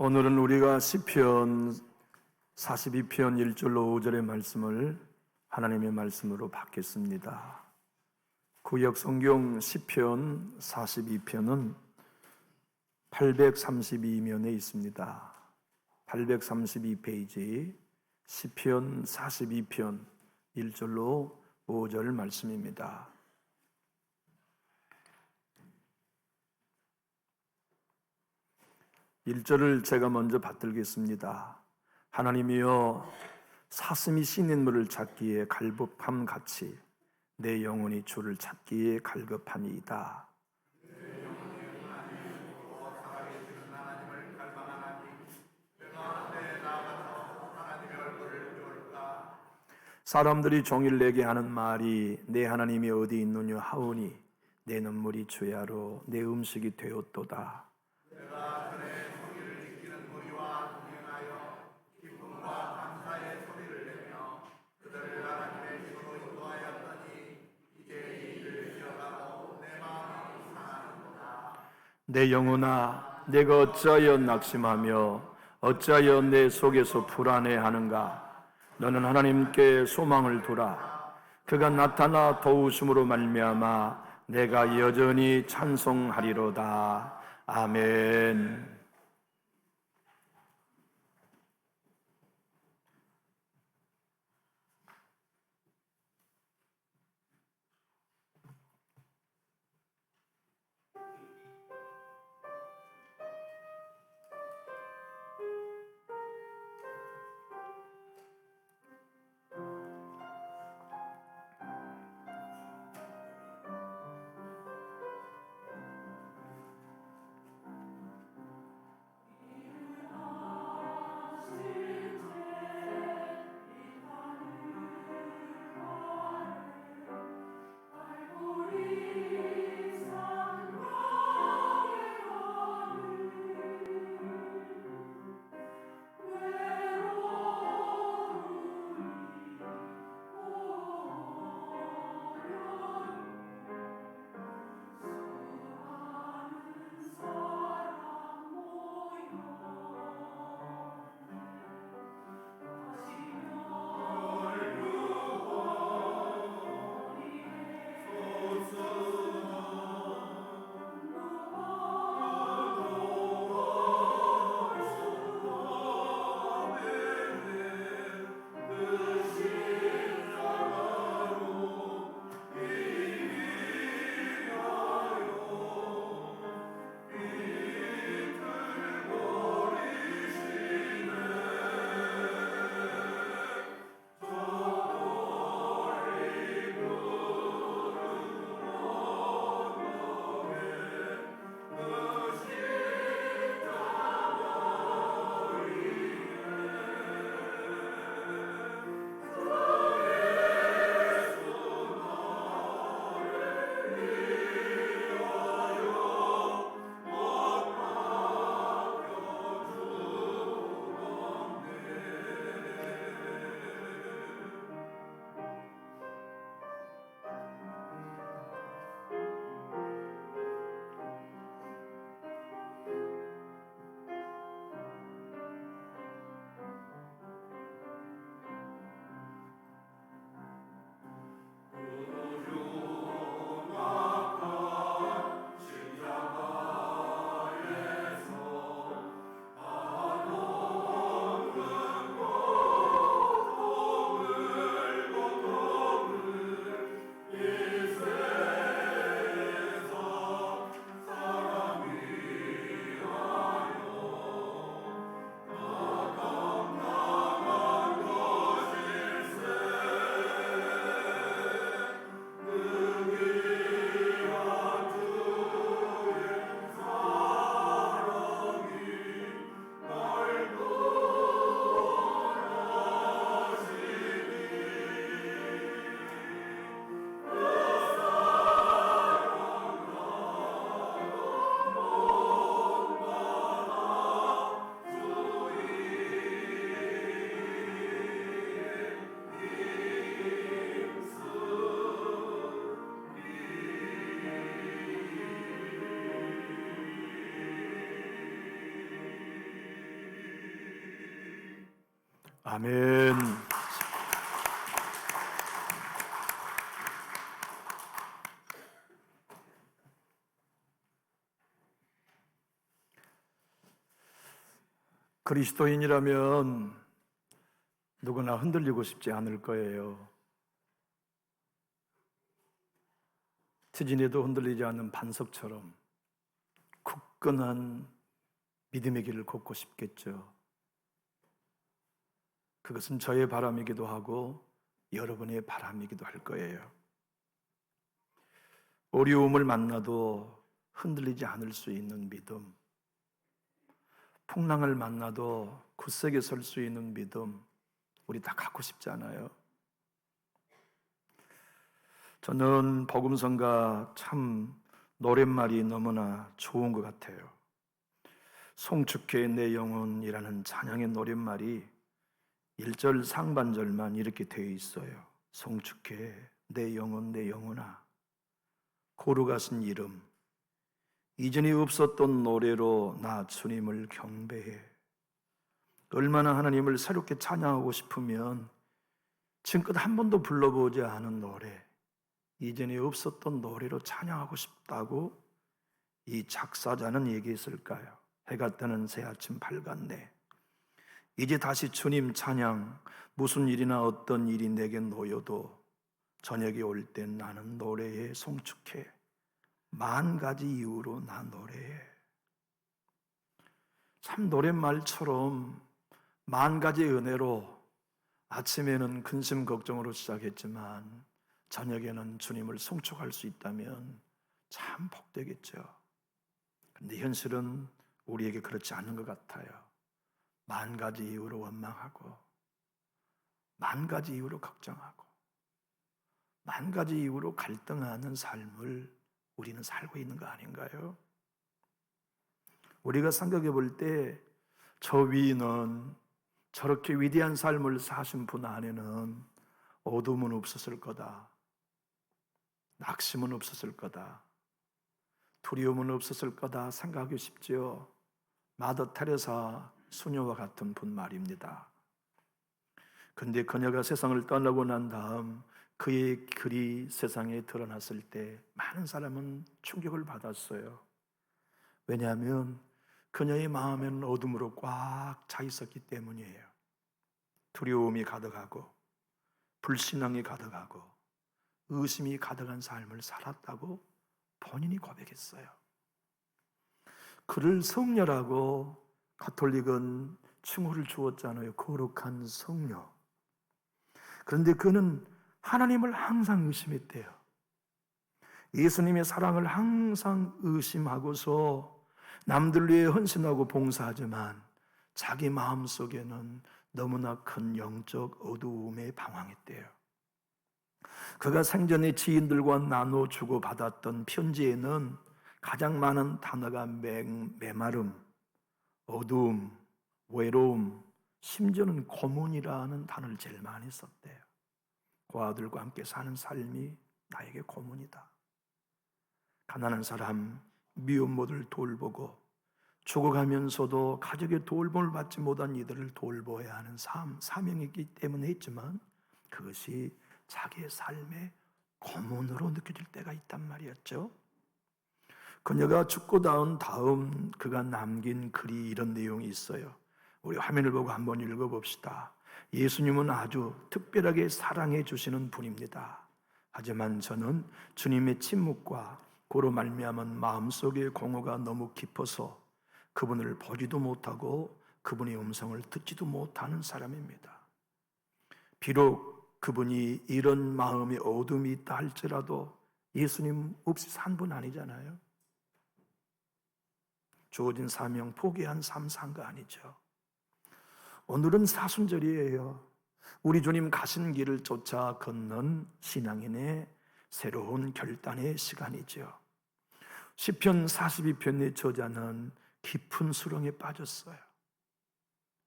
오늘은 우리가 시편 42편 1절로 5절의 말씀을 하나님의 말씀으로 받겠습니다. 구약 성경 시편 42편은 832면에 있습니다. 832페이지 시편 42편 1절로 5절 말씀입니다. 일절을 제가 먼저 받들겠습니다. 하나님이여, 사슴이 씻는 물을 찾기에 갈급함 같이 내 영혼이 주를 찾기에 갈급하니이다. 사람들이 종일 내게 하는 말이 내 하나님이 어디 있느냐 하오니 내 눈물이 주야로 내 음식이 되었도다. 내 영혼아, 내가 어찌하여 낙심하며 어찌하여 내 속에서 불안해하는가? 너는 하나님께 소망을 두라. 그가 나타나 도우심으로 말미암아 내가 여전히 찬송하리로다. 아멘. 아멘. 그리스도인이라면 누구나 흔들리고 싶지 않을 거예요. 지진에도 흔들리지 않는 반석처럼 굳건한 믿음의 길을 걷고 싶겠죠. 그것은 저의 바람이기도 하고 여러분의 바람이기도 할 거예요. 어려움을 만나도 흔들리지 않을 수 있는 믿음, 풍랑을 만나도 굳세게 설 수 있는 믿음, 우리 다 갖고 싶지 않아요? 저는 복음성가 참 노랫말이 너무나 좋은 것 같아요. 송축해 내 영혼이라는 찬양의 노랫말이 1절 상반절만 이렇게 되어 있어요. 송축해 내 영혼 내 영혼아, 거룩하신 이름, 이전에 없었던 노래로 나 주님을 경배해. 얼마나 하나님을 새롭게 찬양하고 싶으면 지금껏 한 번도 불러보지 않은 노래, 이전에 없었던 노래로 찬양하고 싶다고 이 작사자는 얘기했을까요? 해가 뜨는 새 아침 밝았네. 이제 다시 주님 찬양, 무슨 일이나 어떤 일이 내게 놓여도 저녁이 올 땐 나는 노래에 송축해. 만 가지 이유로 나 노래해. 참 노랫말처럼 만 가지 은혜로 아침에는 근심 걱정으로 시작했지만 저녁에는 주님을 송축할 수 있다면 참 복되겠죠. 그런데 현실은 우리에게 그렇지 않은 것 같아요. 만 가지 이유로 원망하고, 만 가지 이유로 걱정하고, 만 가지 이유로 갈등하는 삶을 우리는 살고 있는 거 아닌가요? 우리가 생각해 볼 때 저 위는 저렇게 위대한 삶을 사신 분 안에는 어둠은 없었을 거다. 낙심은 없었을 거다. 두려움은 없었을 거다 생각하기 쉽지요. 마더 테레사 수녀와 같은 분 말입니다. 그런데 그녀가 세상을 떠나고 난 다음 그의 글이 세상에 드러났을 때 많은 사람은 충격을 받았어요. 왜냐하면 그녀의 마음에는 어둠으로 꽉 차 있었기 때문이에요. 두려움이 가득하고 불신앙이 가득하고 의심이 가득한 삶을 살았다고 본인이 고백했어요. 그를 성녀라고 가톨릭은 칭호를 주었잖아요. 거룩한 성녀. 그런데 그는 하나님을 항상 의심했대요. 예수님의 사랑을 항상 의심하고서 남들 위해 헌신하고 봉사하지만 자기 마음속에는 너무나 큰 영적 어두움에 방황했대요. 그가 생전에 지인들과 나눠 주고받았던 편지에는 가장 많은 단어가 메마름, 어두움, 외로움, 심지어는 고문이라는 단어를 제일 많이 썼대요. 고아들과 함께 사는 삶이 나에게 고문이다. 가난한 사람, 미혼모들 돌보고 죽어가면서도 가족의 돌봄을 받지 못한 이들을 돌보아야 하는 사명이기 때문에 했지만 그것이 자기의 삶의 고문으로 느껴질 때가 있단 말이었죠. 그녀가 죽고 나온 다음 그가 남긴 글이 이런 내용이 있어요. 우리 화면을 보고 한번 읽어봅시다. 예수님은 아주 특별하게 사랑해 주시는 분입니다. 하지만 저는 주님의 침묵과 그로 말미암은 마음속의 공허가 너무 깊어서 그분을 보지도 못하고 그분의 음성을 듣지도 못하는 사람입니다. 비록 그분이 이런 마음의 어둠이 있다 할지라도 예수님 없이 산 분 아니잖아요. 주어진 사명 포기한 삶 산 거 아니죠. 오늘은 사순절이에요. 우리 주님 가신 길을 쫓아 걷는 신앙인의 새로운 결단의 시간이죠. 시편 42편의 저자는 깊은 수렁에 빠졌어요.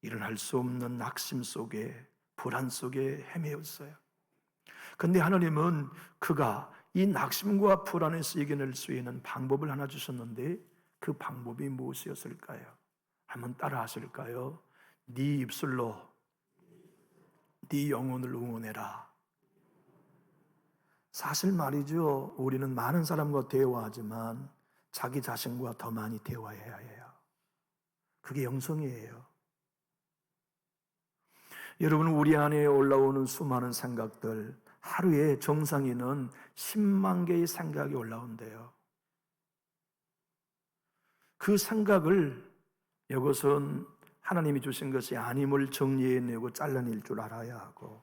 일어날 수 없는 낙심 속에, 불안 속에 헤매었어요. 그런데 하나님은 그가 이 낙심과 불안에서 이겨낼 수 있는 방법을 하나 주셨는데 그 방법이 무엇이었을까요? 한번 따라 하실까요? 네 입술로 네 영혼을 응원해라. 사실 말이죠, 우리는 많은 사람과 대화하지만 자기 자신과 더 많이 대화해야 해요. 그게 영성이에요. 여러분, 우리 안에 올라오는 수많은 생각들, 하루에 정상인은 10만 개의 생각이 올라온대요. 그 생각을, 이것은 하나님이 주신 것이 아님을 정리해내고 잘라낼 줄 알아야 하고,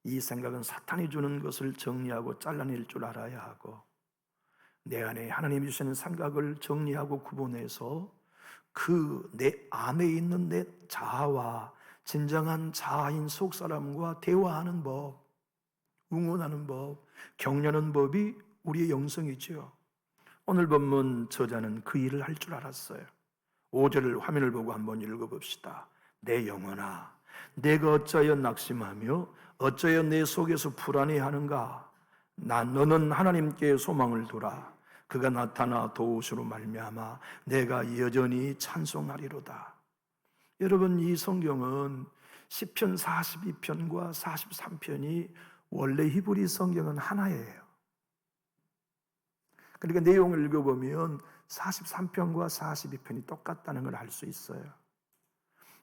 이 생각은 사탄이 주는 것을 정리하고 잘라낼 줄 알아야 하고, 내 안에 하나님이 주시는 생각을 정리하고 구분해서 그 내 안에 있는 내 자아와 진정한 자아인 속사람과 대화하는 법, 응원하는 법, 격려하는 법이 우리의 영성이지요. 오늘 본문 저자는 그 일을 할 줄 알았어요. 5절을 화면을 보고 한번 읽어봅시다. 내 영혼아, 내가 어찌하여 낙심하며 어찌하여 내 속에서 불안해하는가? 너는 하나님께 소망을 두라. 그가 나타나 도우시로 말미암아 내가 여전히 찬송하리로다. 여러분, 이 성경은 시편 42편과 43편이 원래 히브리 성경은 하나예요. 그러니까 내용을 읽어보면 43편과 42편이 똑같다는 걸 알 수 있어요.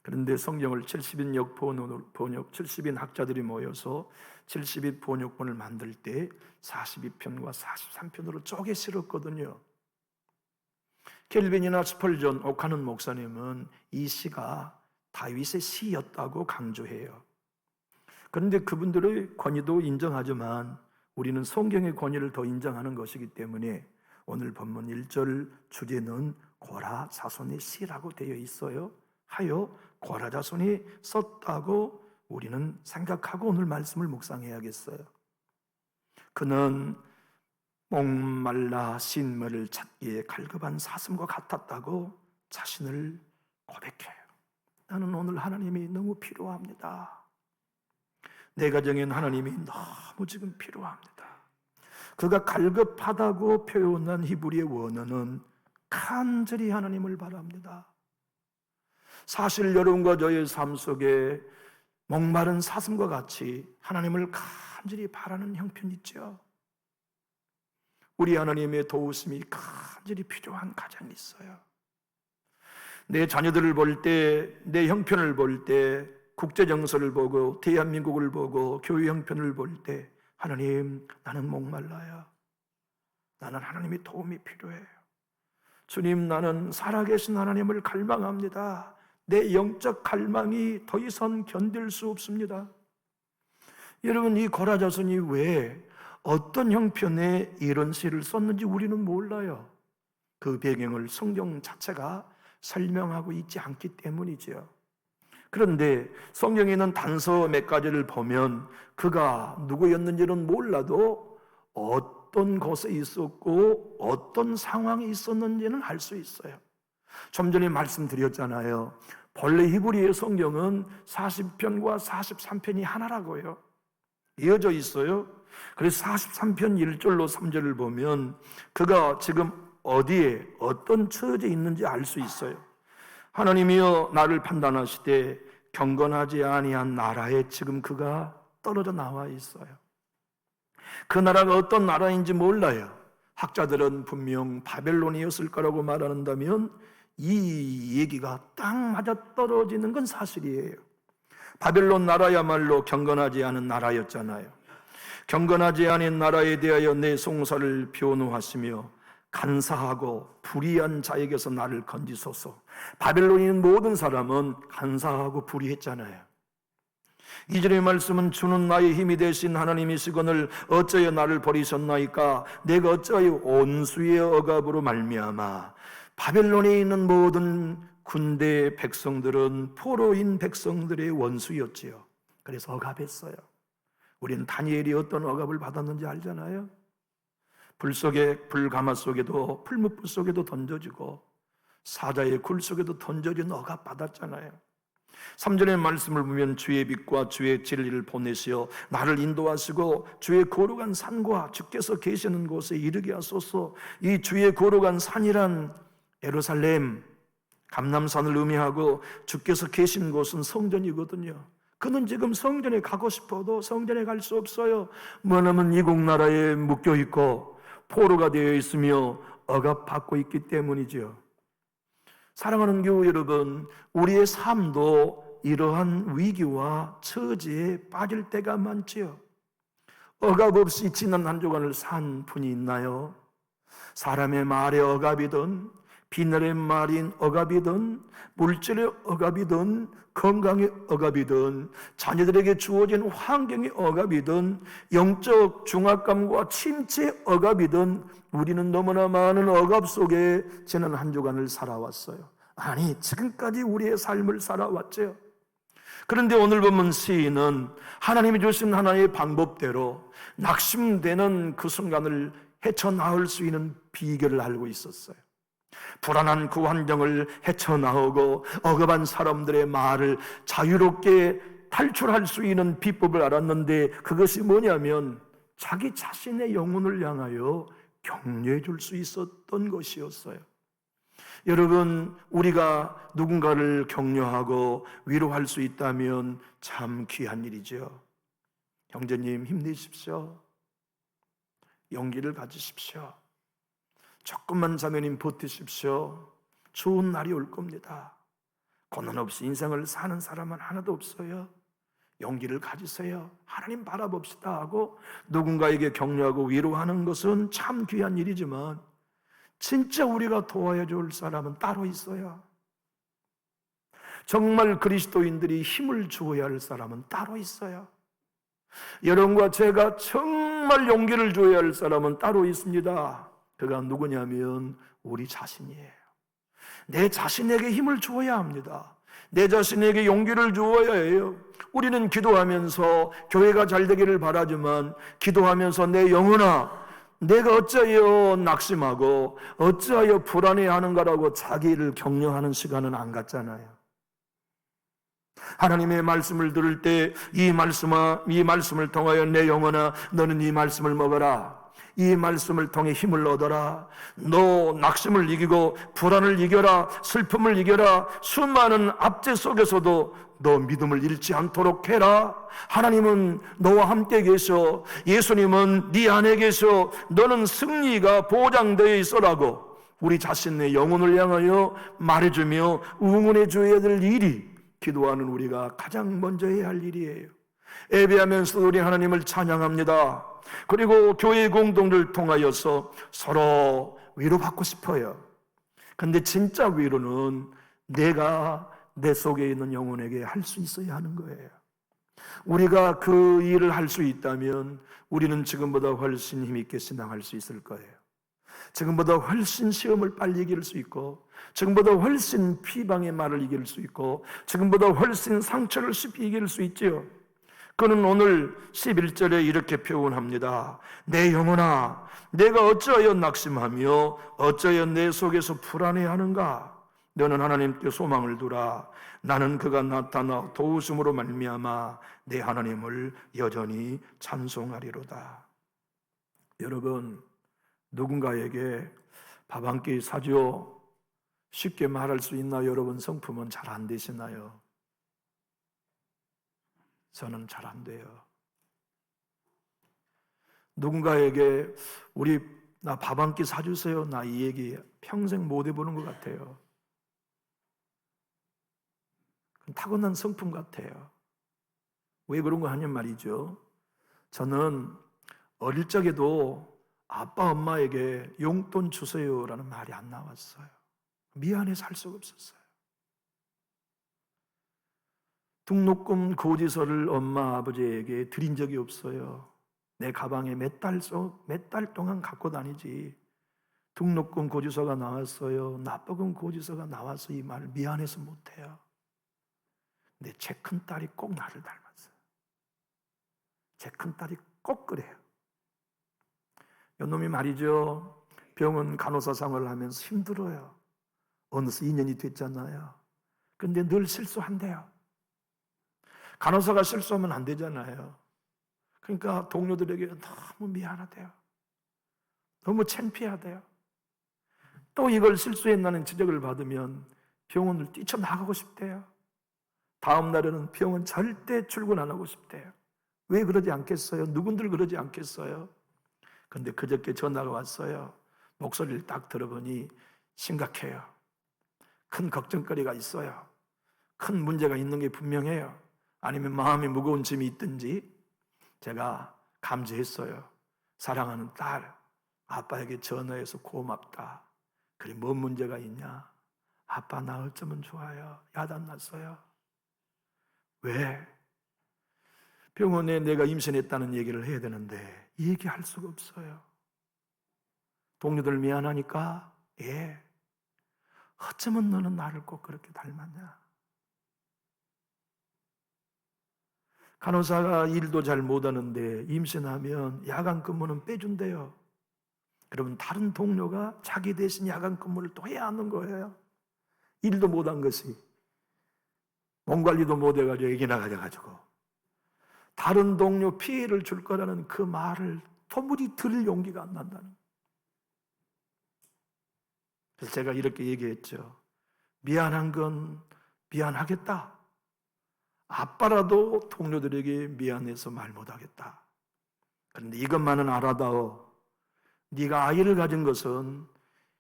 그런데 성경을 70인역 번역, 70인 학자들이 모여서 70인 번역본을 만들 때 42편과 43편으로 쪼개 실었거든요. 켈빈이나 스펄전, 오카는 목사님은 이 시가 다윗의 시였다고 강조해요. 그런데 그분들의 권위도 인정하지만 우리는 성경의 권위를 더 인정하는 것이기 때문에 오늘 본문 1절 주제는 고라 자손의 시라고 되어 있어요. 하여 고라 자손이 썼다고 우리는 생각하고 오늘 말씀을 묵상해야겠어요. 그는 목말라 신물을 찾기에 갈급한 사슴과 같았다고 자신을 고백해요. 나는 오늘 하나님이 너무 필요합니다. 내 가정엔 하나님이 너무 지금 필요합니다. 그가 갈급하다고 표현한 히브리의 원어는 간절히 하나님을 바랍니다. 사실 여러분과 저의 삶 속에 목마른 사슴과 같이 하나님을 간절히 바라는 형편이 있죠. 우리 하나님의 도우심이 간절히 필요한 가정이 있어요. 내 자녀들을 볼 때, 내 형편을 볼 때, 국제정서를 보고 대한민국을 보고 교회 형편을 볼 때 하나님, 나는 목말라요. 나는 하나님의 도움이 필요해요. 주님, 나는 살아계신 하나님을 갈망합니다. 내 영적 갈망이 더 이상 견딜 수 없습니다. 여러분, 이 고라 자손이 왜 어떤 형편의 이런 시를 썼는지 우리는 몰라요. 그 배경을 성경 자체가 설명하고 있지 않기 때문이지요. 그런데 성경에 있는 단서 몇 가지를 보면 그가 누구였는지는 몰라도 어떤 곳에 있었고 어떤 상황에 있었는지는 알 수 있어요. 좀 전에 말씀드렸잖아요. 본래 히브리의 성경은 40편과 43편이 하나라고요. 이어져 있어요. 그래서 43편 1절로 3절을 보면 그가 지금 어디에 어떤 처지에 있는지 알 수 있어요. 하나님이여 나를 판단하시되 경건하지 아니한 나라에 지금 그가 떨어져 나와 있어요. 그 나라가 어떤 나라인지 몰라요. 학자들은 분명 바벨론이었을 거라고 말한다면 이 얘기가 딱 맞아 떨어지는 건 사실이에요. 바벨론 나라야말로 경건하지 않은 나라였잖아요. 경건하지 않은 나라에 대하여 내 송사를 변호하시며 간사하고 불의한 자에게서 나를 건지소서. 바벨론인 모든 사람은 간사하고 불의했잖아요. 2절의 말씀은 주는 나의 힘이 되신 하나님이시거늘 어찌하여 나를 버리셨나이까. 내가 어찌하여 온수의 억압으로 말미암아. 바벨론에 있는 모든 군대 백성들은 포로인 백성들의 원수였지요. 그래서 억압했어요. 우리는 다니엘이 어떤 억압을 받았는지 알잖아요. 불가마 속에도, 풀무불 속에도 던져지고 사자의 굴 속에도 던져진 억압 받았잖아요. 3절의 말씀을 보면 주의 빛과 주의 진리를 보내시어 나를 인도하시고 주의 거룩한 산과 주께서 계시는 곳에 이르게 하소서. 이 주의 거룩한 산이란 예루살렘 감람산을 의미하고 주께서 계신 곳은 성전이거든요. 그는 지금 성전에 가고 싶어도 성전에 갈 수 없어요. 뭐냐면 이국 나라에 묶여 있고 포로가 되어 있으며 억압받고 있기 때문이죠. 사랑하는 교우 여러분, 우리의 삶도 이러한 위기와 처지에 빠질 때가 많지요. 억압 없이 지난 한 주간을 산 분이 있나요? 사람의 말에 억압이든 비늘의 말인 억압이든 물질의 억압이든 건강의 억압이든 자녀들에게 주어진 환경의 억압이든 영적 중압감과 침체의 억압이든 우리는 너무나 많은 억압 속에 지난 한 주간을 살아왔어요. 아니, 지금까지 우리의 삶을 살아왔죠. 그런데 오늘 보면 시인은 하나님이 주신 하나의 방법대로 낙심되는 그 순간을 헤쳐나올 수 있는 비결을 알고 있었어요. 불안한 그 환경을 헤쳐나오고 억압한 사람들의 말을 자유롭게 탈출할 수 있는 비법을 알았는데, 그것이 뭐냐면 자기 자신의 영혼을 향하여 격려해 줄 수 있었던 것이었어요. 여러분, 우리가 누군가를 격려하고 위로할 수 있다면 참 귀한 일이죠. 형제님, 힘내십시오. 용기를 가지십시오. 조금만 자매님 버티십시오. 좋은 날이 올 겁니다. 고난 없이 인생을 사는 사람은 하나도 없어요. 용기를 가지세요. 하나님 바라봅시다 하고 누군가에게 격려하고 위로하는 것은 참 귀한 일이지만 진짜 우리가 도와야 줄 사람은 따로 있어요. 정말 그리스도인들이 힘을 주어야 할 사람은 따로 있어요. 여러분과 제가 정말 용기를 줘야 할 사람은 따로 있습니다. 그가 누구냐면 우리 자신이에요. 내 자신에게 힘을 주어야 합니다. 내 자신에게 용기를 주어야 해요. 우리는 기도하면서 교회가 잘 되기를 바라지만 기도하면서 내 영혼아, 내가 어찌하여 낙심하고 어찌하여 불안해하는가라고 자기를 격려하는 시간은 안 갖잖아요. 하나님의 말씀을 들을 때 이 말씀을 통하여 내 영혼아, 너는 이 말씀을 먹어라. 이 말씀을 통해 힘을 얻어라. 너 낙심을 이기고 불안을 이겨라. 슬픔을 이겨라. 수많은 압제 속에서도 너 믿음을 잃지 않도록 해라. 하나님은 너와 함께 계셔. 예수님은 네 안에 계셔. 너는 승리가 보장되어 있어라고 우리 자신의 영혼을 향하여 말해주며 응원해 줘야 될 일이 기도하는 우리가 가장 먼저 해야 할 일이에요. 예배하면서 우리 하나님을 찬양합니다. 그리고 교회 공동을 통하여서 서로 위로받고 싶어요. 근데 진짜 위로는 내가 내 속에 있는 영혼에게 할 수 있어야 하는 거예요. 우리가 그 일을 할 수 있다면 우리는 지금보다 훨씬 힘있게 신앙할 수 있을 거예요. 지금보다 훨씬 시험을 빨리 이길 수 있고, 지금보다 훨씬 비방의 말을 이길 수 있고, 지금보다 훨씬 상처를 쉽게 이길 수 있지요. 그는 오늘 11절에 이렇게 표현합니다. 내 영혼아, 내가 어찌하여 낙심하며 어찌하여 내 속에서 불안해하는가? 너는 하나님께 소망을 두라. 나는 그가 나타나 도우심으로 말미암아 내 하나님을 여전히 찬송하리로다. 여러분, 누군가에게 밥 한 끼 사줘 쉽게 말할 수 있나요? 여러분, 성품은 잘 안 되시나요? 저는 잘 안 돼요. 누군가에게 나 밥 한 끼 사주세요, 나 이 얘기 평생 못 해보는 것 같아요. 타고난 성품 같아요. 왜 그런 거 하냐 말이죠. 저는 어릴 적에도 아빠 엄마에게 용돈 주세요라는 말이 안 나왔어요. 미안해서 할 수가 없었어요. 등록금 고지서를 엄마 아버지에게 드린 적이 없어요. 내 가방에 몇 달 동안 갖고 다니지. 등록금 고지서가 나왔어요, 납부금 고지서가 나와서 이 말을 미안해서 못해요. 근데 제 큰딸이 꼭 나를 닮았어요. 제 큰딸이 꼭 그래요. 요놈이 말이죠, 병원 간호사상을 하면서 힘들어요. 어느새 2년이 됐잖아요. 근데 늘 실수한대요. 간호사가 실수하면 안 되잖아요. 그러니까 동료들에게 너무 미안하대요. 너무 창피하대요. 또 이걸 실수했다는 지적을 받으면 병원을 뛰쳐나가고 싶대요. 다음 날에는 병원 절대 출근 안 하고 싶대요. 왜 그러지 않겠어요? 누군들 그러지 않겠어요? 근데 그저께 전화가 왔어요. 목소리를 딱 들어보니 심각해요. 큰 걱정거리가 있어요. 큰 문제가 있는 게 분명해요. 아니면 마음이 무거운 짐이 있든지. 제가 감지했어요. 사랑하는 딸, 아빠에게 전화해서 고맙다. 그래, 뭔 문제가 있냐? 아빠 나 어쩌면 좋아요. 야단 났어요. 왜? 병원에 내가 임신했다는 얘기를 해야 되는데 얘기할 수가 없어요. 동료들 미안하니까 예. 어쩌면 너는 나를 꼭 그렇게 닮았냐? 간호사가 일도 잘 못하는데 임신하면 야간 근무는 빼준대요. 그러면 다른 동료가 자기 대신 야간 근무를 또 해야 하는 거예요. 일도 못한 것이 몸 관리도 못해가지고 애기나 가져가지고 다른 동료 피해를 줄 거라는 그 말을 도무지 들을 용기가 안 난다는. 그래서 제가 이렇게 얘기했죠. 미안한 건 미안하겠다. 아빠라도 동료들에게 미안해서 말 못하겠다. 그런데 이것만은 알아다오. 네가 아이를 가진 것은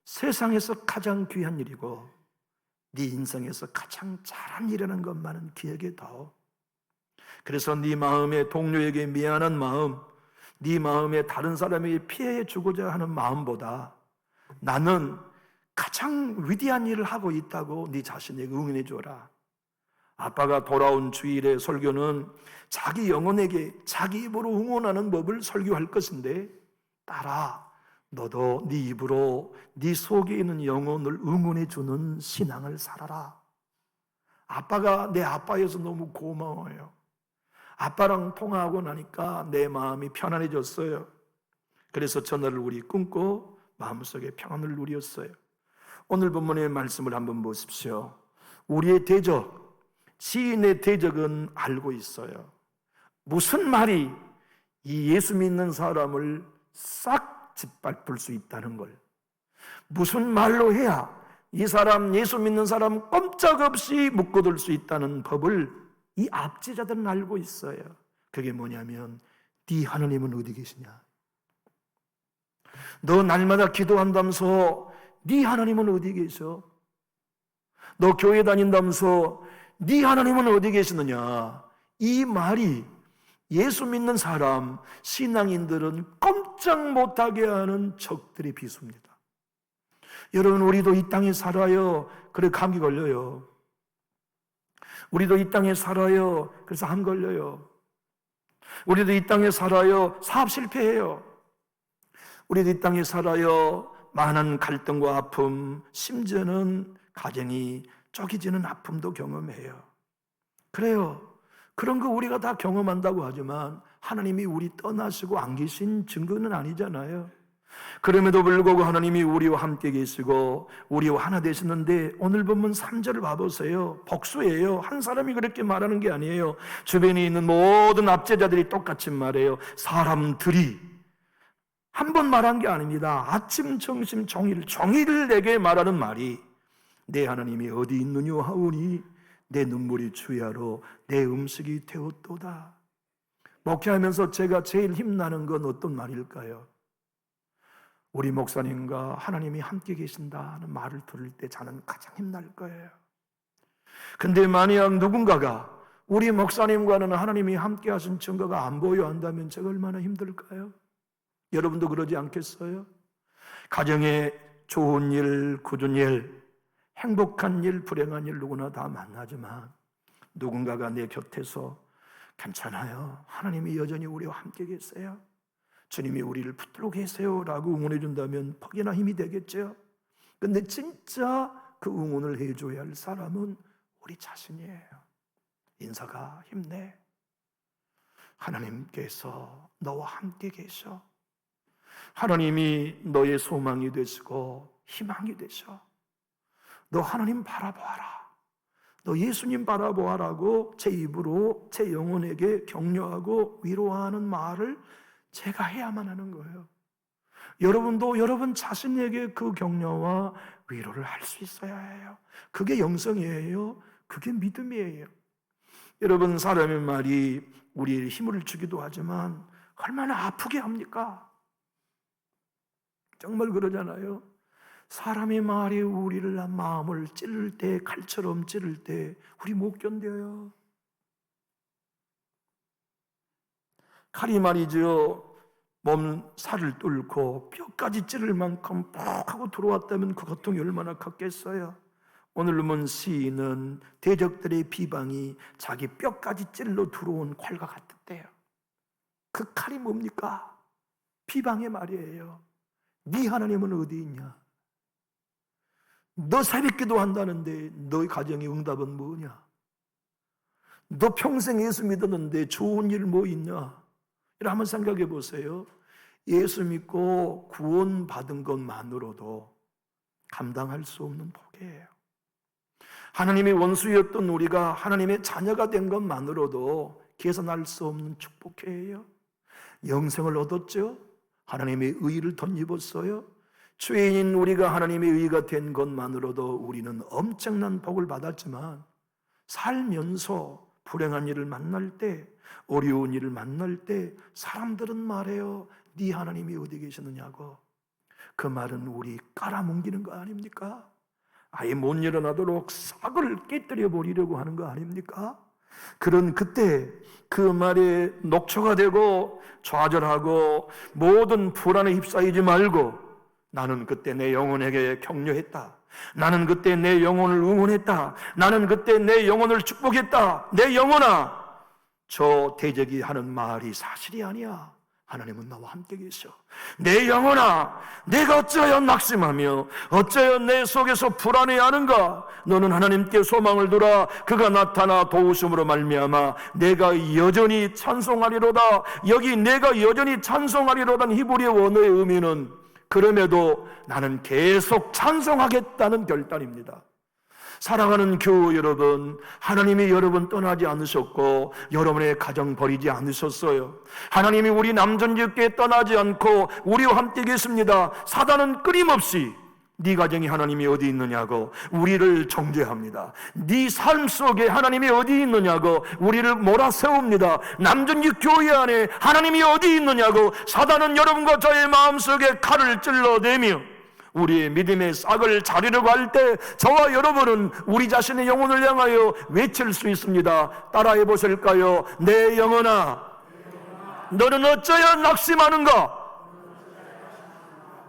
세상에서 가장 귀한 일이고 네 인생에서 가장 잘한 일이라는 것만은 기억해 둬. 그래서 네 마음에 동료에게 미안한 마음, 네 마음에 다른 사람에게 피해 주고자 하는 마음보다 나는 가장 위대한 일을 하고 있다고 네 자신에게 응원해 줘라. 아빠가 돌아온 주일의 설교는 자기 영혼에게 자기 입으로 응원하는 법을 설교할 것인데 딸아, 너도 네 입으로 네 속에 있는 영혼을 응원해 주는 신앙을 살아라. 아빠가 내 아빠여서 너무 고마워요. 아빠랑 통화하고 나니까 내 마음이 편안해졌어요. 그래서 전화를 우리 끊고 마음속에 평안을 누렸어요. 오늘 본문의 말씀을 한번 보십시오. 우리의 대적, 시인의 대적은 알고 있어요. 무슨 말이 이 예수 믿는 사람을 싹 짓밟을 수 있다는 걸, 무슨 말로 해야 이 사람, 예수 믿는 사람 꼼짝없이 묶어둘 수 있다는 법을 이 압제자들은 알고 있어요. 그게 뭐냐면 네 하나님은 어디 계시냐? 너 날마다 기도한다면서 네 하나님은 어디 계셔? 너 교회 다닌다면서 네 하나님은 어디 계시느냐? 이 말이 예수 믿는 사람, 신앙인들은 꼼짝 못하게 하는 적들의 비수입니다. 여러분, 우리도 이 땅에 살아요. 그래 감기 걸려요. 우리도 이 땅에 살아요. 그래서 암 걸려요. 우리도 이 땅에 살아요. 사업 실패해요. 우리도 이 땅에 살아요. 많은 갈등과 아픔, 심지어는 가정이 쪼개지는 아픔도 경험해요. 그래요. 그런 거 우리가 다 경험한다고 하지만 하나님이 우리 떠나시고 안 계신 증거는 아니잖아요. 그럼에도 불구하고 하나님이 우리와 함께 계시고 우리와 하나 되시는데 오늘 본문 3절을 봐보세요. 복수예요. 한 사람이 그렇게 말하는 게 아니에요. 주변에 있는 모든 압제자들이 똑같이 말해요. 사람들이 한 번 말한 게 아닙니다. 아침, 점심, 종일 내게 말하는 말이 내 하나님이 어디 있느냐 하오니 내 눈물이 주야로 내 음식이 되었도다. 목회하면서 제가 제일 힘나는 건 어떤 말일까요? 우리 목사님과 하나님이 함께 계신다는 말을 들을 때 저는 가장 힘날 거예요. 근데 만약 누군가가 우리 목사님과는 하나님이 함께 하신 증거가 안 보여 한다면 제가 얼마나 힘들까요? 여러분도 그러지 않겠어요? 가정에 좋은 일, 굳은 일, 행복한 일, 불행한 일 누구나 다 만나지만 누군가가 내 곁에서 괜찮아요. 하나님이 여전히 우리와 함께 계세요. 주님이 우리를 붙들고 계세요 라고 응원해 준다면 퍽이나 힘이 되겠죠. 근데 진짜 그 응원을 해줘야 할 사람은 우리 자신이에요. 인사가 힘내. 하나님께서 너와 함께 계셔. 하나님이 너의 소망이 되시고 희망이 되셔. 너 하나님 바라보아라. 너 예수님 바라보아라고 제 입으로 제 영혼에게 격려하고 위로하는 말을 제가 해야만 하는 거예요. 여러분도 여러분 자신에게 그 격려와 위로를 할 수 있어야 해요. 그게 영성이에요. 그게 믿음이에요. 여러분, 사람의 말이 우리의 힘을 주기도 하지만 얼마나 아프게 합니까? 정말 그러잖아요. 사람의 말이 우리를 마음을 찌를 때, 칼처럼 찌를 때 우리 못 견뎌요. 칼이 말이죠, 몸 살을 뚫고 뼈까지 찌를 만큼 푹 하고 들어왔다면 그 고통이 얼마나 컸겠어요. 오늘 본 시인은 대적들의 비방이 자기 뼈까지 찔러 들어온 칼과 같았대요. 그 칼이 뭡니까? 비방의 말이에요. 네 하나님은 어디 있냐? 너 새벽기도 한다는데 너의 가정의 응답은 뭐냐? 너 평생 예수 믿었는데 좋은 일 뭐 있냐? 이렇게 한번 생각해 보세요. 예수 믿고 구원받은 것만으로도 감당할 수 없는 복이에요. 하나님의 원수였던 우리가 하나님의 자녀가 된 것만으로도 계산할 수 없는 축복이에요. 영생을 얻었죠. 하나님의 의를 덧입었어요. 죄인인 우리가 하나님의 의가 된 것만으로도 우리는 엄청난 복을 받았지만, 살면서 불행한 일을 만날 때, 어려운 일을 만날 때 사람들은 말해요. 네 하나님이 어디 계시느냐고. 그 말은 우리 깔아뭉기는 거 아닙니까? 아예 못 일어나도록 싹을 깨뜨려 버리려고 하는 거 아닙니까? 그런 그때 그 말에 녹초가 되고 좌절하고 모든 불안에 휩싸이지 말고, 나는 그때 내 영혼에게 격려했다. 나는 그때 내 영혼을 응원했다. 나는 그때 내 영혼을 축복했다. 내 영혼아, 저 대적이 하는 말이 사실이 아니야. 하나님은 나와 함께 계셔. 내 영혼아, 내가 어찌하여 낙심하며 어찌하여 내 속에서 불안해하는가? 너는 하나님께 소망을 두라. 그가 나타나 도우심으로 말미암아 내가 여전히 찬송하리로다. 여기 내가 여전히 찬송하리로다는 히브리 원어의 의미는 그럼에도 나는 계속 찬송하겠다는 결단입니다. 사랑하는 교우 여러분, 하나님이 여러분 떠나지 않으셨고 여러분의 가정 버리지 않으셨어요. 하나님이 우리 남존지교회 떠나지 않고 우리와 함께 계십니다. 사단은 끊임없이 네 가정이 하나님이 어디 있느냐고 우리를 정죄합니다. 네 삶 속에 하나님이 어디 있느냐고 우리를 몰아세웁니다. 남존지교회 안에 하나님이 어디 있느냐고 사단은 여러분과 저의 마음속에 칼을 찔러대며 우리의 믿음의 싹을 자르려고 할 때 저와 여러분은 우리 자신의 영혼을 향하여 외칠 수 있습니다. 따라해 보실까요? 내 영혼아, 너는 어쩌여 낙심하는가?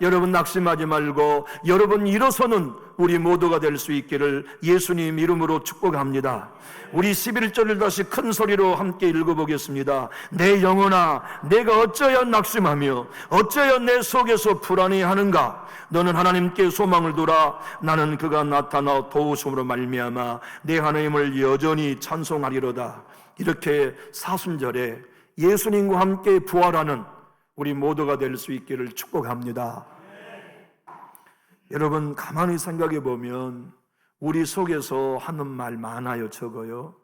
여러분 낙심하지 말고 여러분 일어서는 우리 모두가 될 수 있기를 예수님 이름으로 축복합니다. 우리 11절을 다시 큰 소리로 함께 읽어보겠습니다. 내 영혼아, 내가 어쩌여 낙심하며 어쩌여 내 속에서 불안해하는가? 너는 하나님께 소망을 두라. 나는 그가 나타나 도우심으로 말미암아 내 하나님을 여전히 찬송하리로다. 이렇게 사순절에 예수님과 함께 부활하는 우리 모두가 될 수 있기를 축복합니다. 여러분 가만히 생각해 보면 우리 속에서 하는 말 많아요, 적어요?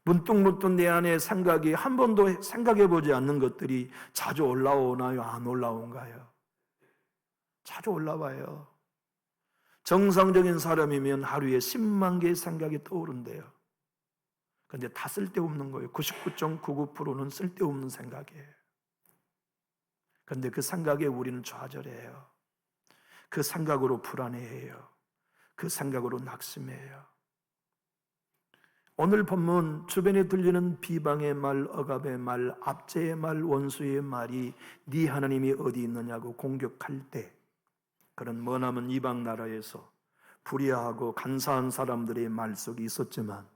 문득문득 내 안에 생각이 한 번도 생각해 보지 않는 것들이 자주 올라오나요? 안 올라온가요? 자주 올라와요. 정상적인 사람이면 하루에 10만 개의 생각이 떠오른대요. 그런데 다 쓸데없는 거예요. 99.99%는 쓸데없는 생각이에요. 그런데 그 생각에 우리는 좌절해요. 그 생각으로 불안해해요. 그 생각으로 낙심해요. 오늘 본문 주변에 들리는 비방의 말, 억압의 말, 압제의 말, 원수의 말이 네 하나님이 어디 있느냐고 공격할 때 그런 머나먼 이방 나라에서 불의하고 간사한 사람들의 말 속에 있었지만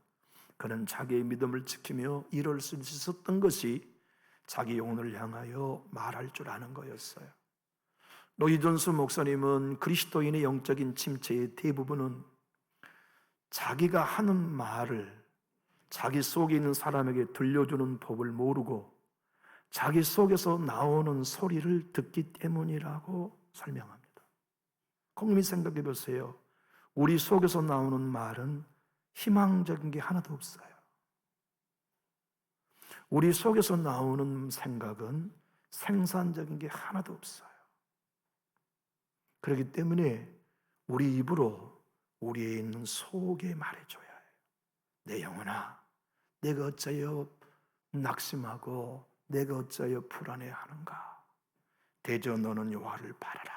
그는 자기의 믿음을 지키며 이룰 수 있었던 것이 자기 영혼을 향하여 말할 줄 아는 거였어요. 로이 존스 목사님은 그리스도인의 영적인 침체의 대부분은 자기가 하는 말을 자기 속에 있는 사람에게 들려주는 법을 모르고 자기 속에서 나오는 소리를 듣기 때문이라고 설명합니다. 곰곰이 생각해 보세요. 우리 속에서 나오는 말은 희망적인 게 하나도 없어요. 우리 속에서 나오는 생각은 생산적인 게 하나도 없어요. 그렇기 때문에 우리 입으로 우리에 있는 속에 말해줘야 해요. 내 영혼아, 내가 어찌하여 낙심하고 내가 어찌하여 불안해하는가? 대저 너는 여호와를 바라라.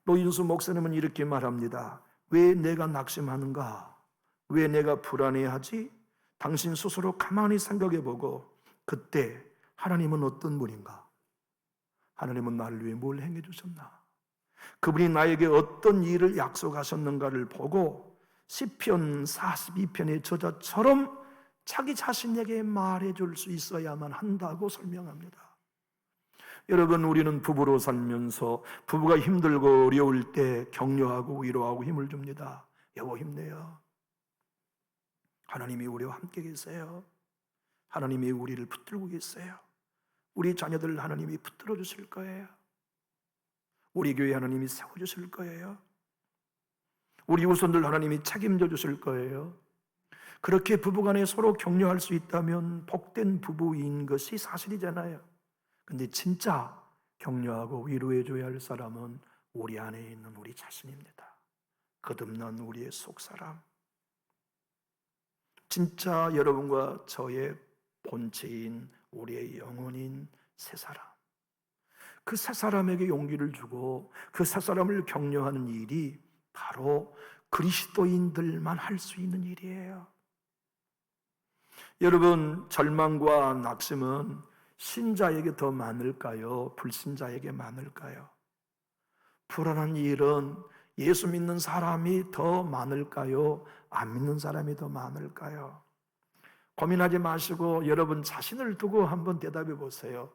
노인수 목사님은 이렇게 말합니다. 왜 내가 낙심하는가? 왜 내가 불안해하지? 당신 스스로 가만히 생각해보고 그때 하나님은 어떤 분인가? 하나님은 나를 위해 뭘 행해 주셨나? 그분이 나에게 어떤 일을 약속하셨는가를 보고 시편 42편의 저자처럼 자기 자신에게 말해줄 수 있어야만 한다고 설명합니다. 여러분, 우리는 부부로 살면서 부부가 힘들고 어려울 때 격려하고 위로하고 힘을 줍니다. 여보 힘내요. 하나님이 우리와 함께 계세요. 하나님이 우리를 붙들고 계세요. 우리 자녀들 하나님이 붙들어 주실 거예요. 우리 교회 하나님이 세워주실 거예요. 우리 후손들 하나님이 책임져 주실 거예요. 그렇게 부부간에 서로 격려할 수 있다면 복된 부부인 것이 사실이잖아요. 근데 진짜 격려하고 위로해 줘야 할 사람은 우리 안에 있는 우리 자신입니다. 거듭난 우리의 속사람. 진짜 여러분과 저의 본체인 우리의 영혼인 새 사람. 그 새 사람에게 용기를 주고 그 새 사람을 격려하는 일이 바로 그리스도인들만 할 수 있는 일이에요. 여러분, 절망과 낙심은 신자에게 더 많을까요? 불신자에게 많을까요? 불안한 일은 예수 믿는 사람이 더 많을까요? 안 믿는 사람이 더 많을까요? 고민하지 마시고 여러분 자신을 두고 한번 대답해 보세요.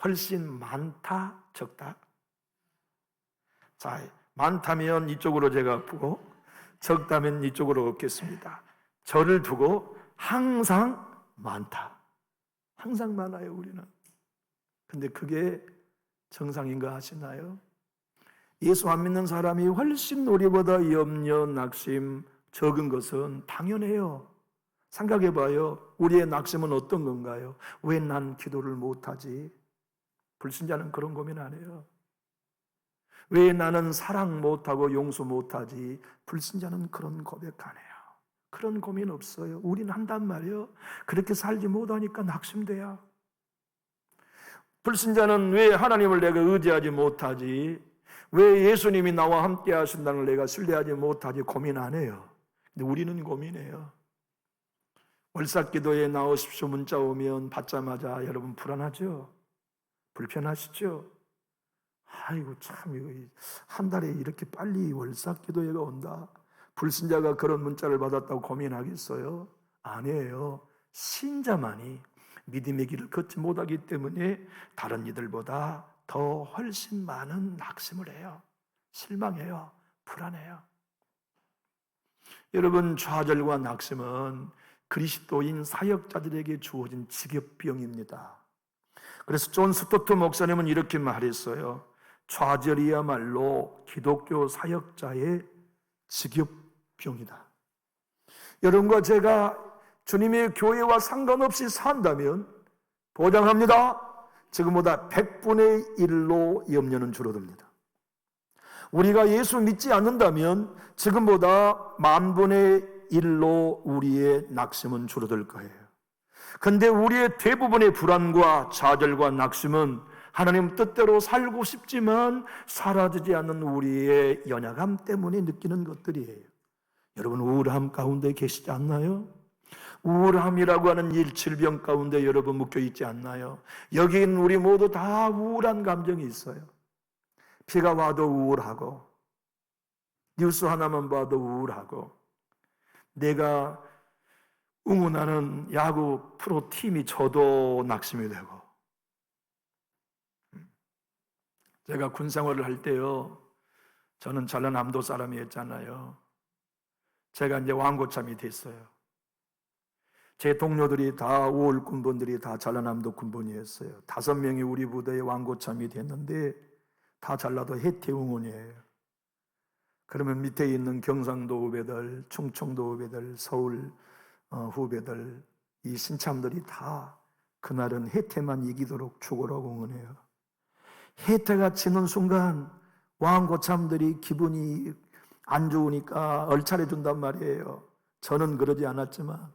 훨씬 많다, 적다? 자, 많다면 이쪽으로 제가 보고 적다면 이쪽으로 엎겠습니다. 저를 두고 항상 많다. 항상 많아요, 우리는. 근데 그게 정상인가 하시나요? 예수 안 믿는 사람이 훨씬 우리보다 염려, 낙심 적은 것은 당연해요. 생각해봐요. 우리의 낙심은 어떤 건가요? 왜 난 기도를 못하지? 불신자는 그런 고민 안 해요. 왜 나는 사랑 못하고 용서 못하지? 불신자는 그런 고백 안 해요. 그런 고민 없어요. 우리는 한단 말이에요. 그렇게 살지 못하니까 낙심돼요. 불신자는 왜 하나님을 내가 의지하지 못하지? 왜 예수님이 나와 함께 하신다는 걸 내가 신뢰하지 못하지? 고민 안 해요. 근데 우리는 고민해요. 월삭기도에 나오십시오 문자 오면 받자마자 여러분 불안하죠? 불편하시죠? 아이고 참 이거 한 달에 이렇게 빨리 월삭기도회가 온다. 불신자가 그런 문자를 받았다고 고민하겠어요? 아니에요. 신자만이 믿음의 길을 걷지 못하기 때문에 다른 이들보다 더 훨씬 많은 낙심을 해요. 실망해요. 불안해요. 여러분, 좌절과 낙심은 그리스도인 사역자들에게 주어진 직업병입니다. 그래서 존 스토트 목사님은 이렇게 말했어요. 좌절이야말로 기독교 사역자의 직업병이다. 여러분과 제가 주님의 교회와 상관없이 산다면 보장합니다. 지금보다 100분의 1로 염려는 줄어듭니다. 우리가 예수 믿지 않는다면 지금보다 10,000분의 1로 우리의 낙심은 줄어들 거예요. 그런데 우리의 대부분의 불안과 좌절과 낙심은 하나님 뜻대로 살고 싶지만 사라지지 않는 우리의 연약함 때문에 느끼는 것들이에요. 여러분, 우울함 가운데 계시지 않나요? 우울함이라고 하는 질병 가운데 여러분 묶여 있지 않나요? 여기 있는 우리 모두 다 우울한 감정이 있어요. 비가 와도 우울하고 뉴스 하나만 봐도 우울하고 내가 응원하는 야구 프로팀이 져도 낙심이 되고. 제가 군 생활을 할 때요, 저는 전라남도 사람이었잖아요. 제가 이제 왕고참이 됐어요. 제 동료들이 다 5월 군번들이 다 전라남도 군번이었어요. 5명이 우리 부대에 왕고참이 됐는데 다 전라도 해태응원이에요. 그러면 밑에 있는 경상도 후배들, 충청도 후배들, 서울 후배들, 이 신참들이 다 그날은 해태만 이기도록 죽으라고 응원해요. 해태가 치는 순간 왕고참들이 기분이 안 좋으니까 얼차려 준단 말이에요. 저는 그러지 않았지만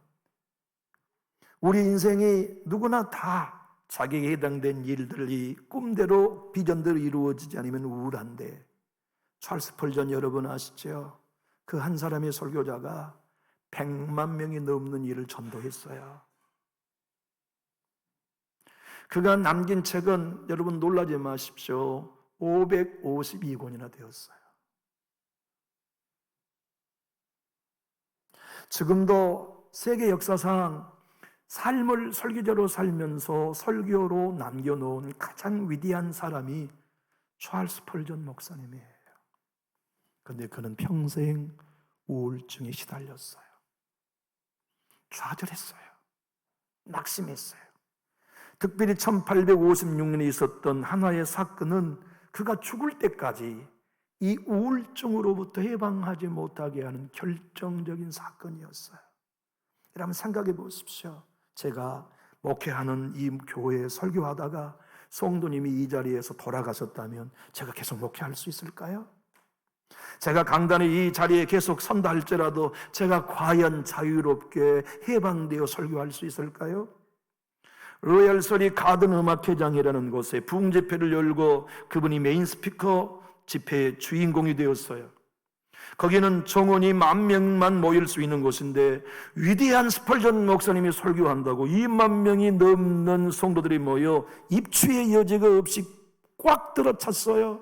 우리 인생이 누구나 다 자기에게 해당된 일들이 꿈대로 비전대로 이루어지지 않으면 우울한데, 찰스 펄전 여러분 아시죠? 그 한 사람의 설교자가 100만 명이 넘는 일을 전도했어요. 그가 남긴 책은 여러분 놀라지 마십시오. 552권이나 되었어요. 지금도 세계 역사상 삶을 설교자로 살면서 설교로 남겨놓은 가장 위대한 사람이 찰스 펄전 목사님이에요. 그런데 그는 평생 우울증에 시달렸어요. 좌절했어요. 낙심했어요. 특별히 1856년에 있었던 하나의 사건은 그가 죽을 때까지 이 우울증으로부터 해방하지 못하게 하는 결정적인 사건이었어요. 여러분 생각해 보십시오. 제가 목회하는 이 교회에 설교하다가 성도님이 이 자리에서 돌아가셨다면 제가 계속 목회할 수 있을까요? 제가 강단의 이 자리에 계속 선다 할지라도 제가 과연 자유롭게 해방되어 설교할 수 있을까요? 로얄 서리 가든 음악회장이라는 곳에 부흥 집회를 열고 그분이 메인 스피커 집회의 주인공이 되었어요. 거기는 정원이 10,000명만 모일 수 있는 곳인데 위대한 스펄전 목사님이 설교한다고 20,000명이 넘는 성도들이 모여 입추의 여지가 없이 꽉 들어찼어요.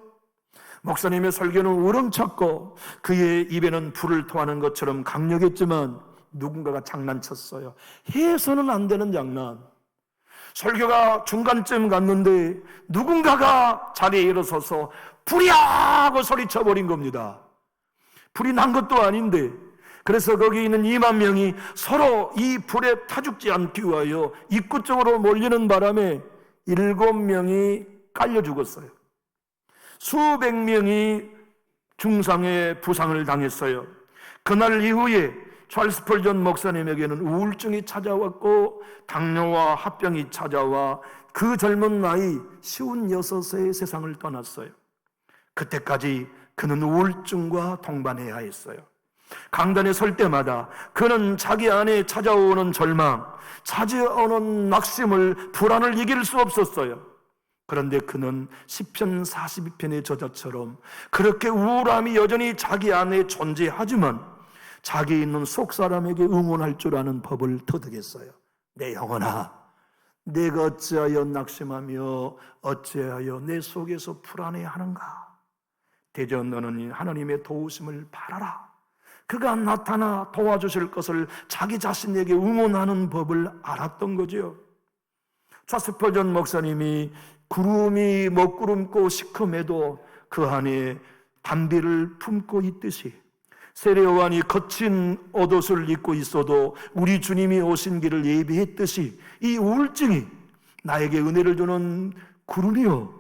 목사님의 설교는 우렁찼고 그의 입에는 불을 토하는 것처럼 강력했지만 누군가가 장난쳤어요. 해서는 안 되는 장난. 설교가 중간쯤 갔는데 누군가가 자리에 일어서서 불이야! 하고 소리쳐버린 겁니다. 불이 난 것도 아닌데, 그래서 거기 있는 20,000명이 서로 이 불에 타죽지 않기 위하여 입구 쪽으로 몰리는 바람에 7명이 깔려 죽었어요. 수백 명이 중상의 부상을 당했어요. 그날 이후에 찰스 펄전 목사님에게는 우울증이 찾아왔고 당뇨와 합병이 찾아와 그 젊은 나이 56세의 세상을 떠났어요. 그때까지 그는 우울증과 동반해야 했어요. 강단에 설 때마다 그는 자기 안에 찾아오는 절망, 찾아오는 낙심을, 불안을 이길 수 없었어요. 그런데 그는 시편 42편의 저자처럼 그렇게 우울함이 여전히 자기 안에 존재하지만 자기 있는 속사람에게 응원할 줄 아는 법을 터득했어요. 내 영혼아, 내가 어찌하여 낙심하며 어찌하여 내 속에서 불안해하는가? 대저 너는 하나님의 도우심을 바라라. 그가 나타나 도와주실 것을 자기 자신에게 응원하는 법을 알았던 거죠. 찰스 펄전 목사님이 구름이 먹구름고 시커매도 그 안에 담비를 품고 있듯이 세례요한이 거친 옷옷을 입고 있어도 우리 주님이 오신 길을 예비했듯이 이 우울증이 나에게 은혜를 주는 구름이요,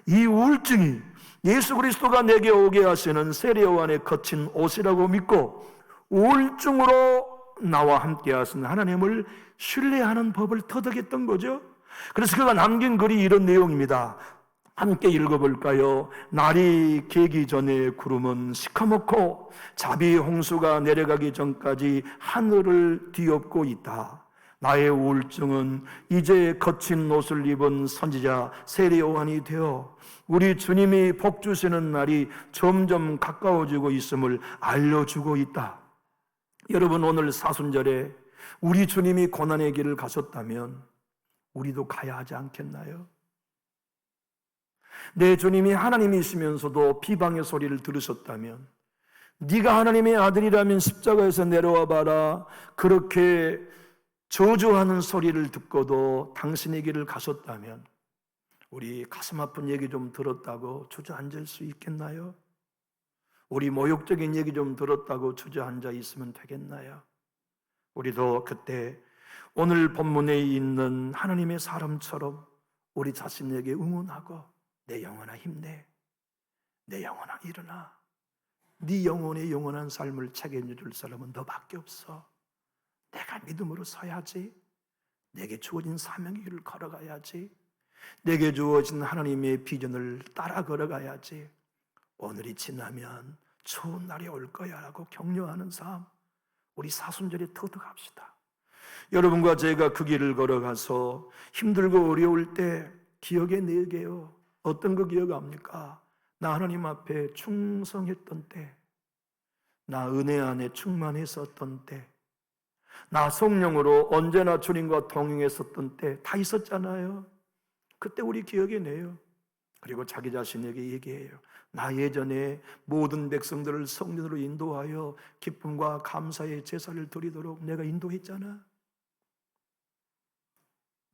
이 우울증이 예수 그리스도가 내게 오게 하시는 세례요한의 거친 옷이라고 믿고 우울증으로 나와 함께 하신 하나님을 신뢰하는 법을 터득했던 거죠. 그래서 그가 남긴 글이 이런 내용입니다. 함께 읽어볼까요? 날이 개기 전에 구름은 시커멓고 자비 홍수가 내려가기 전까지 하늘을 뒤엎고 있다. 나의 우울증은 이제 거친 옷을 입은 선지자 세례 요한이 되어 우리 주님이 복 주시는 날이 점점 가까워지고 있음을 알려주고 있다. 여러분, 오늘 사순절에 우리 주님이 고난의 길을 가셨다면 우리도 가야 하지 않겠나요? 내 주님이 하나님이시면서도 비방의 소리를 들으셨다면, 네가 하나님의 아들이라면 십자가에서 내려와 봐라, 그렇게 저주하는 소리를 듣고도 당신의 길을 가셨다면 우리 가슴 아픈 얘기 좀 들었다고 주저앉을 수 있겠나요? 우리 모욕적인 얘기 좀 들었다고 주저앉아 있으면 되겠나요? 우리도 그때 오늘 본문에 있는 하나님의 사람처럼 우리 자신에게 응원하고 내 영혼아 힘내, 내 영혼아 일어나, 네 영혼의 영원한 삶을 책임질 사람은 너밖에 없어. 내가 믿음으로 서야지. 내게 주어진 사명의 길을 걸어가야지. 내게 주어진 하나님의 비전을 따라 걸어가야지. 오늘이 지나면 좋은 날이 올 거야 라고 격려하는 삶, 우리 사순절에 터득합시다. 여러분과 제가 그 길을 걸어가서 힘들고 어려울 때 기억에 내게요. 어떤 거 기억합니까? 나 하나님 앞에 충성했던 때, 나 은혜 안에 충만했었던 때, 나 성령으로 언제나 주님과 동행했었던 때 다 있었잖아요. 그때 우리 기억에 내요. 그리고 자기 자신에게 얘기해요. 나 예전에 모든 백성들을 성전으로 인도하여 기쁨과 감사의 제사를 드리도록 내가 인도했잖아.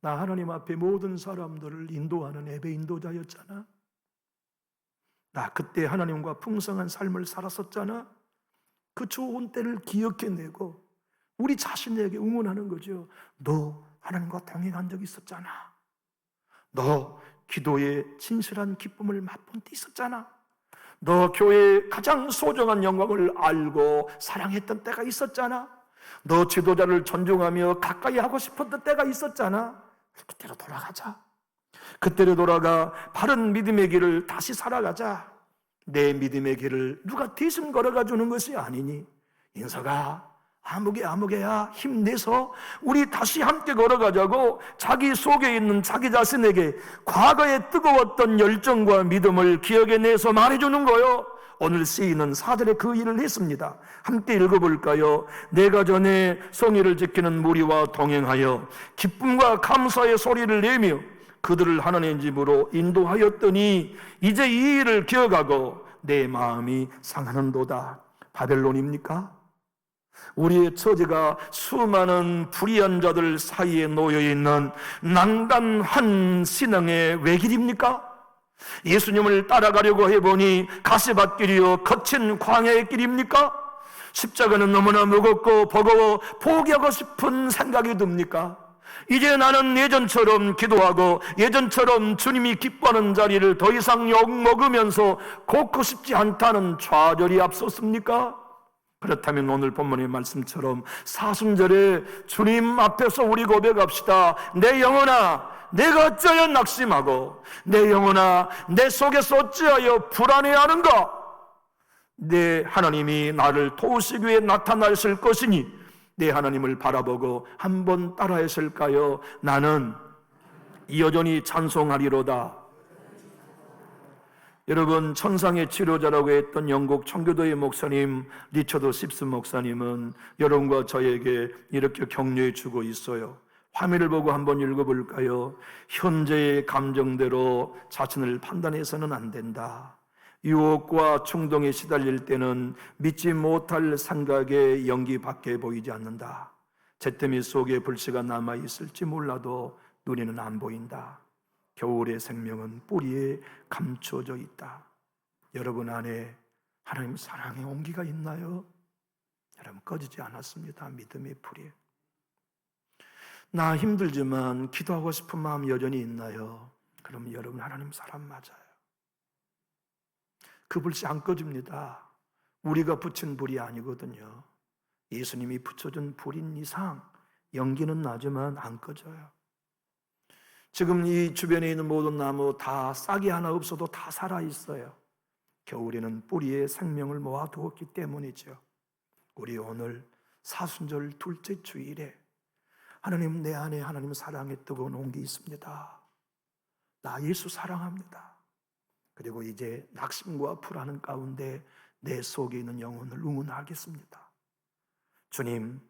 나 하나님 앞에 모든 사람들을 인도하는 예배 인도자였잖아. 나 그때 하나님과 풍성한 삶을 살았었잖아. 그 좋은 때를 기억해내고 우리 자신에게 응원하는 거죠. 너 하나님과 동행한 적 있었잖아. 너 기도에 진실한 기쁨을 맛본 때 있었잖아. 너 교회의 가장 소중한 영광을 알고 사랑했던 때가 있었잖아. 너 지도자를 존중하며 가까이 하고 싶었던 때가 있었잖아. 그때로 돌아가자. 그때로 돌아가 바른 믿음의 길을 다시 살아가자. 내 믿음의 길을 누가 대신 걸어가 주는 것이 아니니, 인서가 아무개야 힘내서 우리 다시 함께 걸어가자고 자기 속에 있는 자기 자신에게 과거에 뜨거웠던 열정과 믿음을 기억해내서 말해주는 거요. 오늘 시인은 사절에 그 일을 했습니다. 함께 읽어볼까요? 내가 전에 성의를 지키는 무리와 동행하여 기쁨과 감사의 소리를 내며 그들을 하나님 집으로 인도하였더니 이제 이 일을 기억하고 내 마음이 상하는도다. 바벨론입니까? 우리의 처지가 수많은 불의한 자들 사이에 놓여있는 난간한 신앙의 외길입니까? 예수님을 따라가려고 해보니 가시밭길이요 거친 광야의 길입니까? 십자가는 너무나 무겁고 버거워 포기하고 싶은 생각이 듭니까? 이제 나는 예전처럼 기도하고 예전처럼 주님이 기뻐하는 자리를 더 이상 욕먹으면서 걷고 싶지 않다는 좌절이 앞섰습니까? 그렇다면 오늘 본문의 말씀처럼 사순절에 주님 앞에서 우리 고백합시다. 내 영혼아, 내가 어찌하여 낙심하고 내 영혼아, 내 속에서 어찌하여 불안해하는가? 내 하나님이 나를 도우시기 위해 나타나실 것이니 내 하나님을 바라보고 한번 따라하실까요? 나는 여전히 찬송하리로다. 여러분, 천상의 치료자라고 했던 영국 청교도의 목사님 리처드 십스 목사님은 여러분과 저에게 이렇게 격려해 주고 있어요. 화면을 보고 한번 읽어볼까요? 현재의 감정대로 자신을 판단해서는 안 된다. 유혹과 충동에 시달릴 때는 믿지 못할 생각의 연기밖에 보이지 않는다. 잿더미 속에 불씨가 남아있을지 몰라도 눈에는 안 보인다. 겨울의 생명은 뿌리에 감춰져 있다. 여러분 안에 하나님 사랑의 온기가 있나요? 여러분, 꺼지지 않았습니다. 믿음의 불이. 나 힘들지만 기도하고 싶은 마음 여전히 있나요? 그럼 여러분 하나님 사람 맞아요. 그 불씨 안 꺼집니다. 우리가 붙인 불이 아니거든요. 예수님이 붙여준 불인 이상 연기는 나지만 안 꺼져요. 지금 이 주변에 있는 모든 나무 다 싹이 하나 없어도 다 살아있어요. 겨울에는 뿌리에 생명을 모아두었기 때문이죠. 우리 오늘 사순절 둘째 주일에 하나님, 내 안에 하나님 사랑의 뜨거운 온기 있습니다. 나 예수 사랑합니다. 그리고 이제 낙심과 불안한 가운데 내 속에 있는 영혼을 응원하겠습니다. 주님,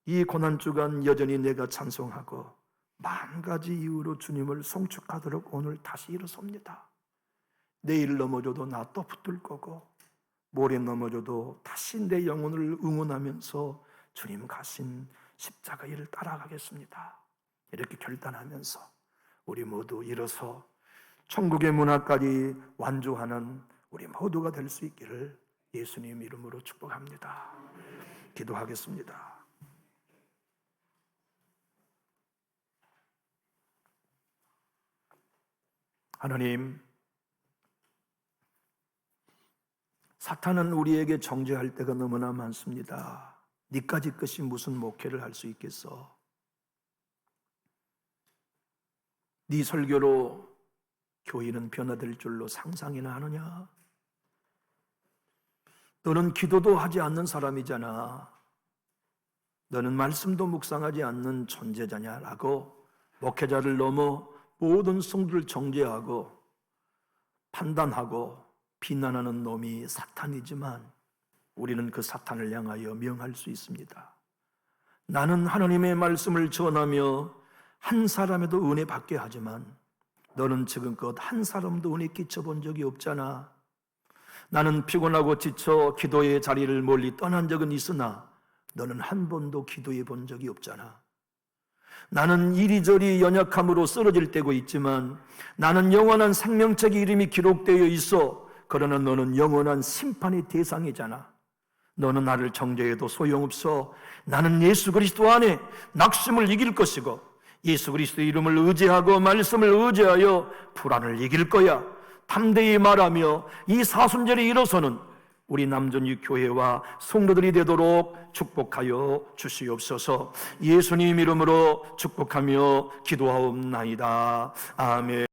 이 고난주간 여전히 내가 찬송하고 만 가지 이유로 주님을 송축하도록 오늘 다시 일어섭니다. 내일 넘어져도 나 또 붙들 거고 모레 넘어져도 다시 내 영혼을 응원하면서 주님 가신 십자가 일을 따라가겠습니다. 이렇게 결단하면서 우리 모두 일어서 천국의 문화까지 완주하는 우리 모두가 될 수 있기를 예수님 이름으로 축복합니다. 기도하겠습니다. 하나님, 사탄은 우리에게 정죄할 때가 너무나 많습니다. 니까지 것이 무슨 목회를 할 수 있겠어? 네 설교로 교회는 변화될 줄로 상상이나 하느냐? 너는 기도도 하지 않는 사람이잖아. 너는 말씀도 묵상하지 않는 존재자냐라고 목회자를 넘어 모든 성도를 정죄하고 판단하고 비난하는 놈이 사탄이지만 우리는 그 사탄을 향하여 명할 수 있습니다. 나는 하나님의 말씀을 전하며 한 사람에도 은혜 받게 하지만 너는 지금껏 한 사람도 은혜 끼쳐본 적이 없잖아. 나는 피곤하고 지쳐 기도의 자리를 멀리 떠난 적은 있으나 너는 한 번도 기도해 본 적이 없잖아. 나는 이리저리 연약함으로 쓰러질 때고 있지만 나는 영원한 생명책의 이름이 기록되어 있어. 그러나 너는 영원한 심판의 대상이잖아. 너는 나를 정죄해도 소용없어. 나는 예수 그리스도 안에 낙심을 이길 것이고 예수 그리스도 이름을 의지하고 말씀을 의지하여 불안을 이길 거야. 담대히 말하며 이 사순절에 일어서는 우리 남전유 교회와 성도들이 되도록 축복하여 주시옵소서. 예수님 이름으로 축복하며 기도하옵나이다. 아멘.